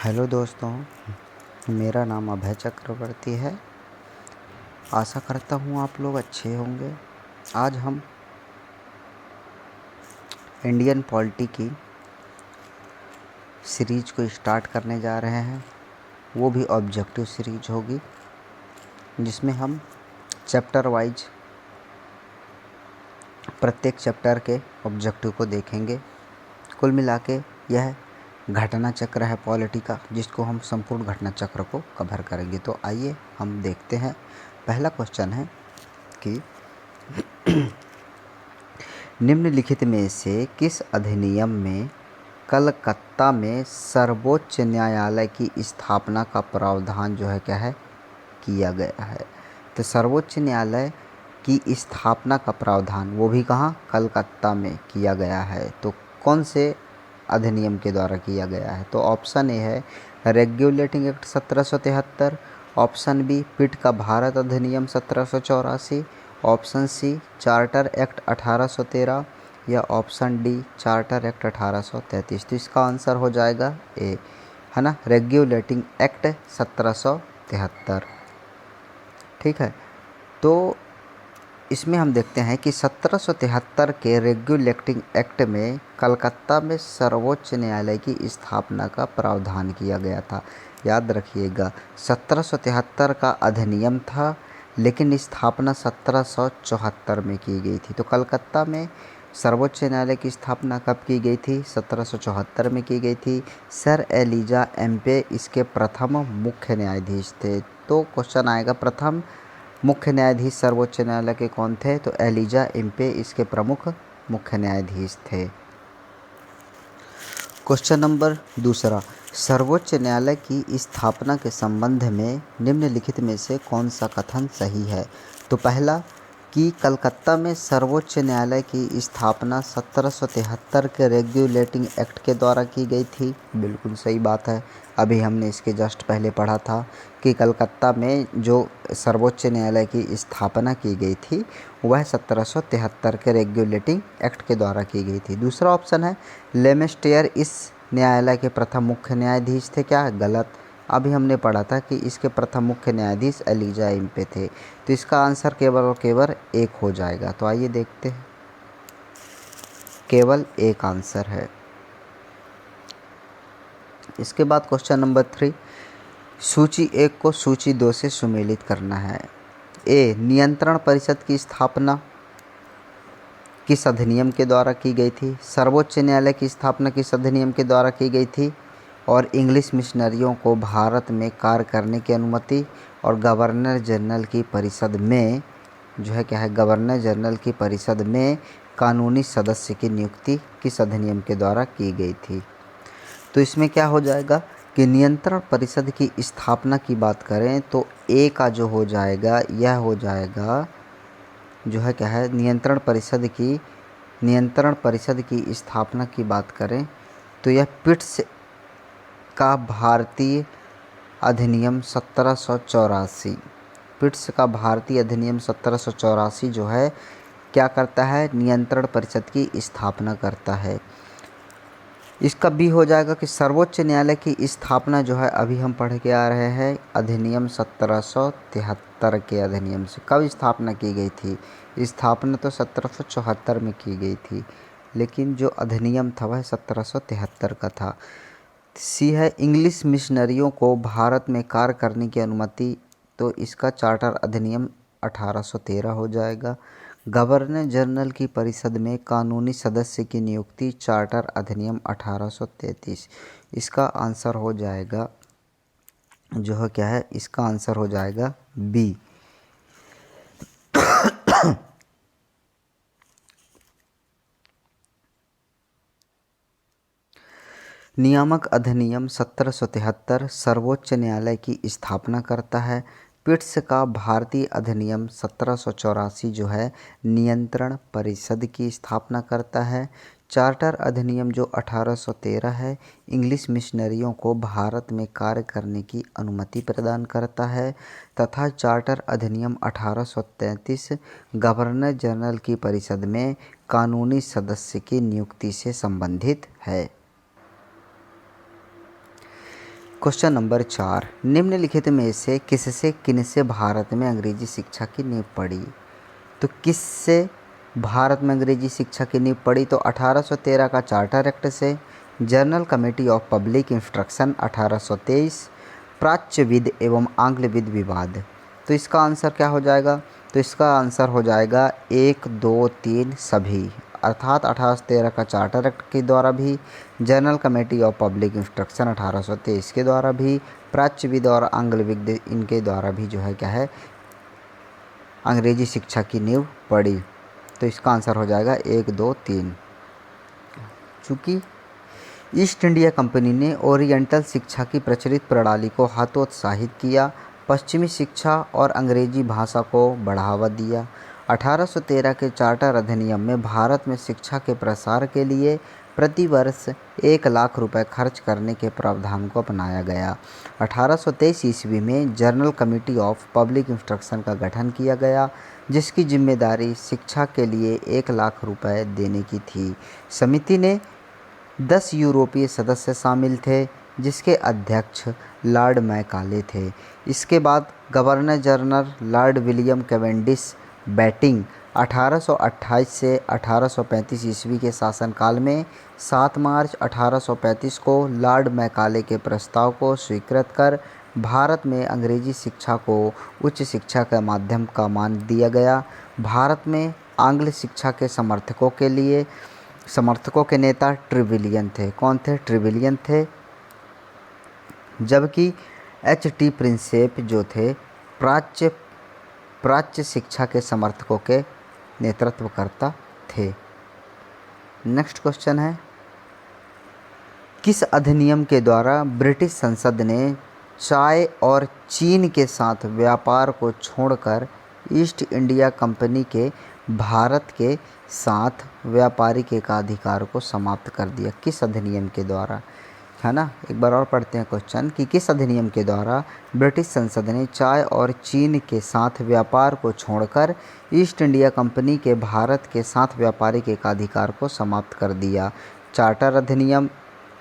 Hello दोस्तों, मेरा नाम अभय चक्रवर्ती है। आशा करता हूँ आप लोग अच्छे होंगे। आज हम इंडियन पॉलिटी की सीरीज को स्टार्ट करने जा रहे हैं। वो भी ऑब्जेक्टिव सीरीज होगी, जिसमें हम चैप्टर वाइज प्रत्येक चैप्टर के ऑब्जेक्टिव को देखेंगे। कुल मिला के यह घटना चक्र है पॉलिटी का, जिसको हम संपूर्ण घटना चक्र को कवर करेंगे। तो आइए हम देखते हैं। पहला क्वेश्चन है कि निम्नलिखित में से किस अधिनियम में कलकत्ता में सर्वोच्च न्यायालय की स्थापना का प्रावधान जो है क्या है किया गया है। तो सर्वोच्च न्यायालय की स्थापना का प्रावधान वो भी कहाँ, कलकत्ता में किया गया है। तो कौन से अधिनियम के द्वारा किया गया है? तो ऑप्शन ए है रेगुलेटिंग एक्ट 1773, ऑप्शन बी पिट का भारत अधिनियम 1784, ऑप्शन सी चार्टर एक्ट 1813 या ऑप्शन डी चार्टर एक्ट 1833। तो इसका आंसर हो जाएगा ए, है ना, रेगुलेटिंग एक्ट 1773। ठीक है, तो इसमें हम देखते हैं कि 1773 के रेगुलेटिंग एक्ट में कलकत्ता में सर्वोच्च न्यायालय की स्थापना का प्रावधान किया गया था। याद रखिएगा, 1773 का अधिनियम था, लेकिन स्थापना 1774 में की गई थी। तो कलकत्ता में सर्वोच्च न्यायालय की स्थापना कब की गई थी? 1774 में की गई थी। सर एलिजा एम्पे इसके प्रथम मुख्य न्यायाधीश थे। तो क्वेश्चन आएगा, प्रथम मुख्य न्यायाधीश सर्वोच्च न्यायालय के कौन थे? तो एलिजा एम्पे इसके प्रमुख मुख्य न्यायाधीश थे। क्वेश्चन नंबर दूसरा, सर्वोच्च न्यायालय की स्थापना के संबंध में निम्नलिखित में से कौन सा कथन सही है? तो पहला कि कलकत्ता में सर्वोच्च न्यायालय की स्थापना 1773 के रेगुलेटिंग एक्ट के द्वारा की गई थी। बिल्कुल सही बात है। अभी हमने इसके जस्ट पहले पढ़ा था कि कलकत्ता में जो सर्वोच्च न्यायालय की स्थापना की गई थी वह 1773 के रेगुलेटिंग एक्ट के द्वारा की गई थी। दूसरा ऑप्शन है लेमेस्टेयर इस न्यायालय के प्रथम मुख्य न्यायाधीश थे। क्या? गलत। अभी हमने पढ़ा था कि इसके प्रथम मुख्य न्यायाधीश एलिजा एम्पे थे। तो इसका आंसर केवल और केवल एक हो जाएगा। तो आइए देखते हैं, केवल एक आंसर है। इसके बाद क्वेश्चन नंबर 3, सूची 1 को सूची 2 से सुमेलित करना है। ए, नियंत्रण परिषद की स्थापना किस अधिनियम के द्वारा की गई थी? सर्वोच्च न्यायालय की स्थापना किस अधिनियम के द्वारा की गई थी? और इंग्लिश मिशनरियों को भारत में कार्य करने की अनुमति और गवर्नर जनरल की परिषद में जो है क्या है, गवर्नर जनरल की परिषद में कानूनी सदस्य की नियुक्ति किस अधिनियम के द्वारा की गई थी? तो इसमें क्या हो जाएगा कि नियंत्रण परिषद की स्थापना की बात करें तो ए का जो हो जाएगा, यह हो जाएगा जो है क्या है, नियंत्रण परिषद की स्थापना की बात करें तो यह पिट्स का भारतीय अधिनियम 1784, पिट्स का भारतीय अधिनियम 1784 जो है क्या करता है, नियंत्रण परिषद की स्थापना करता है। इसका भी हो जाएगा कि सर्वोच्च न्यायालय की स्थापना जो है अभी हम पढ़ के आ रहे हैं अधिनियम 1773 के अधिनियम से। कब स्थापना की गई थी? स्थापना तो 1774 में की गई थी, लेकिन जो अधिनियम था वह 1773 का था। सी है इंग्लिश मिशनरियों को भारत में कार्य करने की अनुमति, तो इसका चार्टर अधिनियम 1813 हो जाएगा। गवर्नर जनरल की परिषद में कानूनी सदस्य की नियुक्ति, चार्टर अधिनियम 1833। इसका आंसर हो जाएगा जो है क्या है, इसका आंसर हो जाएगा बी। नियामक अधिनियम 1773 सर्वोच्च न्यायालय की स्थापना करता है। पिट्स का भारतीय अधिनियम 1784 जो है नियंत्रण परिषद की स्थापना करता है। चार्टर अधिनियम जो 1813 है इंग्लिश मिशनरियों को भारत में कार्य करने की अनुमति प्रदान करता है, तथा चार्टर अधिनियम 1833 गवर्नर जनरल की परिषद में कानूनी सदस्य की नियुक्ति से संबंधित है। क्वेश्चन नंबर 4, निम्नलिखित में से किससे किनसे भारत में अंग्रेजी शिक्षा की नींव पड़ी? तो किससे भारत में अंग्रेजी शिक्षा की नींव पड़ी? तो 1813 का चार्टर एक्ट से, journal committee of public instruction 1823, प्राच्यविद एवं आंग्लविद विवाद। तो इसका आंसर क्या हो जाएगा? तो इसका आंसर हो जाएगा 1, 2, 3 सभी, अर्थात 1813 का चार्टर एक्ट के द्वारा भी, journal committee of public instruction 1823 के द्वारा भी, प्राच्यविद और आंग्लविद इनके द्वारा भी जो है क्या है अंग्रेजी शिक्षा की नींव पड़ी। तो इसका आंसर हो जाएगा 1, 2, 3। चूँकि ईस्ट इंडिया कंपनी ने ओरिएंटल शिक्षा की प्रचलित प्रणाली को हतोत्साहित किया, पश्चिमी शिक्षा और अंग्रेजी भाषा को बढ़ावा दिया। 1813 के चार्टर अधिनियम में भारत में शिक्षा के प्रसार के लिए प्रति वर्ष 1 लाख रुपए खर्च करने के प्रावधान को अपनाया गया। 1823 ईस्वी में journal committee of public instruction का गठन किया गया, जिसकी जिम्मेदारी शिक्षा के लिए 1 लाख रुपए देने की थी। समिति ने 10 यूरोपीय सदस्य शामिल थे, जिसके अध्यक्ष लॉर्ड मैकाले थे। इसके बाद governor general Lord William Cavendish batting 1828 से 1835 ईस्वी के शासनकाल में 7 मार्च 1835 को लॉर्ड मैकाले के प्रस्ताव को स्वीकृत कर भारत में अंग्रेजी शिक्षा को उच्च शिक्षा का माध्यम का मान दिया गया। भारत में आंग्ल शिक्षा के समर्थकों के नेता ट्रेविलियन थे। कौन थे? ट्रेविलियन थे। जबकि H.T. प्रिंसेप जो थे प्राच्य शिक्षा के समर्थकों के नेतृत्वकर्ता थे। नेक्स्ट क्वेश्चन है, किस अधिनियम के द्वारा ब्रिटिश संसद ने चाय और चीन के साथ व्यापार को छोड़कर ईस्ट इंडिया कंपनी के भारत के साथ व्यापारिक एकाधिकार को समाप्त कर दिया? किस अधिनियम के द्वारा, है ना? एक बार और पढ़ते हैं क्वेश्चन कि किस अधिनियम के द्वारा ब्रिटिश संसद ने चाय और चीन के साथ व्यापार को छोड़कर ईस्ट इंडिया कंपनी के भारत के साथ व्यापारिक एकाधिकार को समाप्त कर दिया? चार्टर अधिनियम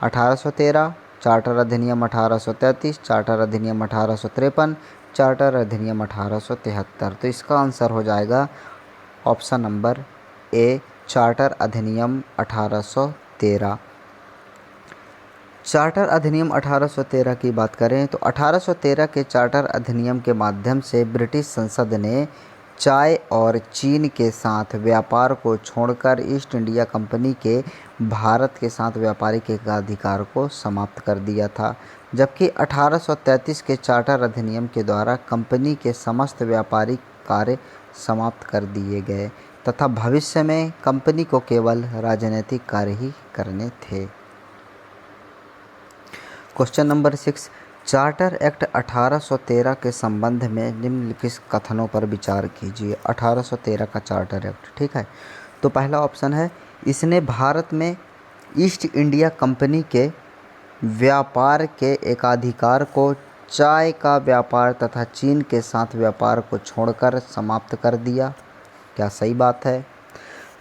1813, चार्टर अधिनियम 1833, चार्टर अधिनियम 1853, चार्टर अधिनियम 1873। तो इसका आंसर हो जाएगा ऑप्शन नंबर ए, चार्टर अधिनियम 1813। चार्टर अधिनियम 1813 की बात करें तो 1813 के चार्टर अधिनियम के माध्यम से ब्रिटिश संसद ने चाय और चीन के साथ व्यापार को छोड़कर ईस्ट इंडिया कंपनी के भारत के साथ व्यापारिक एकाधिकार को समाप्त कर दिया था। जबकि 1833 के चार्टर अधिनियम के द्वारा कंपनी के समस्त व्यापारिक कार्य समाप्त कर दिए गए तथा भविष्य में कंपनी को केवल राजनीतिक कार्य ही करने थे। क्वेश्चन नंबर 6, चार्टर एक्ट 1813 के संबंध में निम्नलिखित कथनों पर विचार कीजिए। 1813 का चार्टर एक्ट, ठीक है। तो पहला ऑप्शन है, इसने भारत में ईस्ट इंडिया कंपनी के व्यापार के एकाधिकार को चाय का व्यापार तथा चीन के साथ व्यापार को छोड़कर समाप्त कर दिया। क्या सही बात है?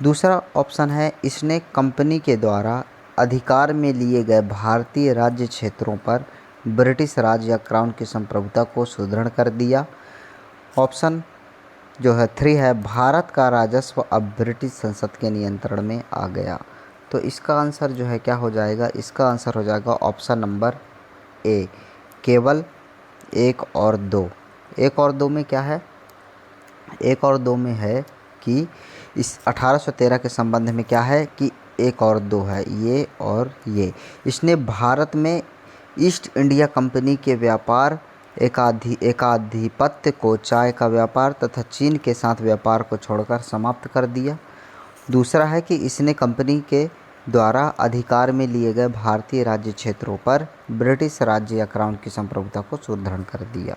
दूसरा ऑप्शन है, इसने कंपनी के द्वारा अधिकार में लिए गए भारतीय राज्य क्षेत्रों पर ब्रिटिश राज या क्राउन की संप्रभुता को सुदृढ़ कर दिया। ऑप्शन जो है 3 है, भारत का राजस्व अब ब्रिटिश संसद के नियंत्रण में आ गया। तो इसका आंसर जो है क्या हो जाएगा? इसका आंसर हो जाएगा ऑप्शन नंबर ए, केवल 1 और 2। 1 और 2 में क्या है? 1 और 2 में है कि इस 1813 के संबंध में क्या है कि 1 और 2 है, ये और ये। इसने भारत में ईस्ट इंडिया कंपनी के व्यापार एकाधिपत्य को चाय का व्यापार तथा चीन के साथ व्यापार को छोड़कर समाप्त कर दिया। दूसरा है कि इसने कंपनी के द्वारा अधिकार में लिए गए भारतीय राज्य क्षेत्रों पर ब्रिटिश राज्य या क्राउन की संप्रभुता को सुदृढ़ कर दिया।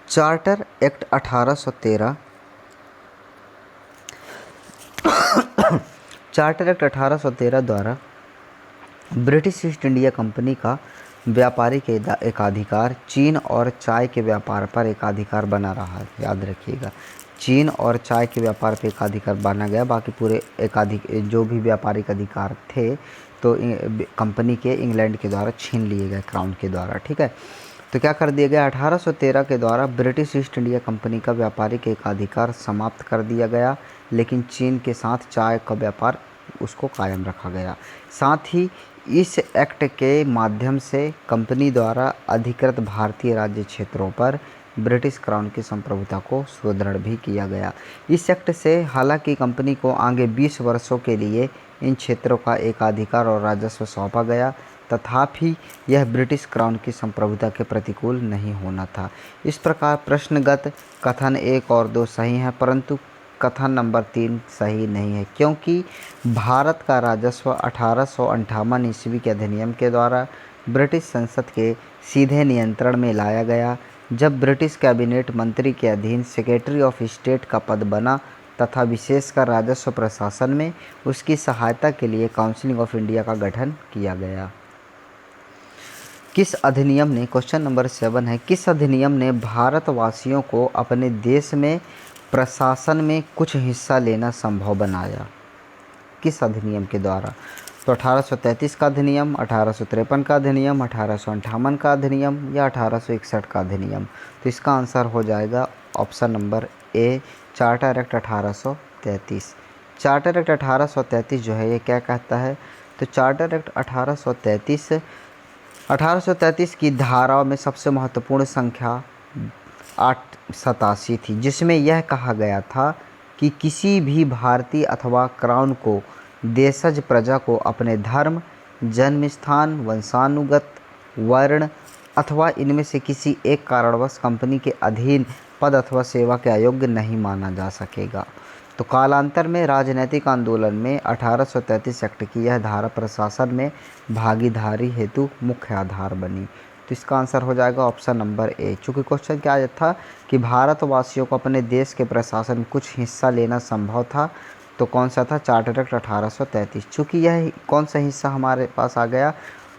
चार्टर एक्ट 1813 चार्टर एक्ट 1813 द्वारा ब्रिटिश ईस्ट इंडिया कंपनी का व्यापारिक एकाधिकार चीन और चाय के व्यापार पर एकाधिकार बना रहा है। याद रखिएगा, चीन और चाय के व्यापार पर एकाधिकार बना गया, बाकी पूरे जो भी व्यापारिक अधिकार थे तो कंपनी के इंग्लैंड के द्वारा छीन लिए गए, क्राउन के द्वारा। ठीक है, तो क्या कर दिया गया, 1813 के द्वारा ब्रिटिश ईस्ट इंडिया कंपनी का व्यापारिक एकाधिकार समाप्त कर दिया गया, लेकिन चीन के साथ चाय का व्यापार उसको कायम रखा गया। साथ ही इस एक्ट के माध्यम से कंपनी द्वारा अधिकृत भारतीय राज्य क्षेत्रों पर ब्रिटिश क्राउन की संप्रभुता को सुदृढ़ भी किया गया। इस एक्ट से हालांकि कंपनी को आगे 20 वर्षों के लिए इन क्षेत्रों का एकाधिकार और राजस्व सौंपा गया, तथापि यह ब्रिटिश क्राउन की संप्रभुता के प्रतिकूल नहीं होना था। इस प्रकार प्रश्नगत कथन 1 और 2 सही हैं, परंतु कथन नंबर 3 सही नहीं है, क्योंकि भारत का राजस्व 1858 ईस्वी के अधिनियम के द्वारा ब्रिटिश संसद के सीधे नियंत्रण में लाया गया, जब ब्रिटिश कैबिनेट मंत्री के अधीन सेक्रेटरी ऑफ स्टेट का पद बना तथा विशेषकर राजस्व प्रशासन में उसकी सहायता के लिए काउंसिल ऑफ इंडिया का गठन किया गया। किस अधिनियम ने, क्वेश्चन नंबर 7 है, किस अधिनियम ने भारतवासियों को अपने देश में प्रशासन में कुछ हिस्सा लेना संभव बनाया? किस अधिनियम के द्वारा? तो 1833 का अधिनियम, 1853 का अधिनियम, 1858 का अधिनियम या 1861 का अधिनियम? तो इसका आंसर हो जाएगा option number A, charter act 1833। Charter act 1833 जो है ये क्या कहता है? तो चार्टर एक्ट 1833 की धाराओं में सबसे महत्वपूर्ण संख्या 887 थी, जिसमें यह कहा गया था कि किसी भी भारतीय अथवा क्राउन को देशज प्रजा को अपने धर्म, जन्म स्थान, वंशानुगत, वर्ण अथवा इनमें से किसी एक कारणवश कंपनी के अधीन पद अथवा सेवा के अयोग्य नहीं माना जा सकेगा। तो कालांतर में राजनीतिक आंदोलन में 1833 एक्ट की यह धारा प्रशासन में भागीदारी हेतु मुख्य आधार बनी। तो इसका आंसर हो जाएगा ऑप्शन नंबर ए। चूँकि क्वेश्चन क्या था कि भारतवासियों को अपने देश के प्रशासन में कुछ हिस्सा लेना संभव था, तो कौन सा था? Charter act 1833। चूँकि यह कौन सा हिस्सा हमारे पास आ गया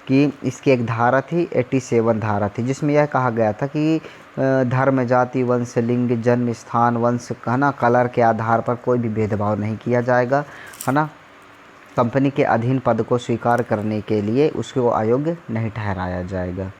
कि इसकी एक धारा थी, 87 धारा थी, जिसमें यह कहा गया था कि धर्म, जाति, वंश, लिंग, जन्म स्थान, वंश, है ना, कलर के आधार पर कोई भी भेदभाव नहीं किया जाएगा, है ना। कंपनी के अधीन पद को स्वीकार करने के लिए उसको अयोग्य नहीं ठहराया जाएगा।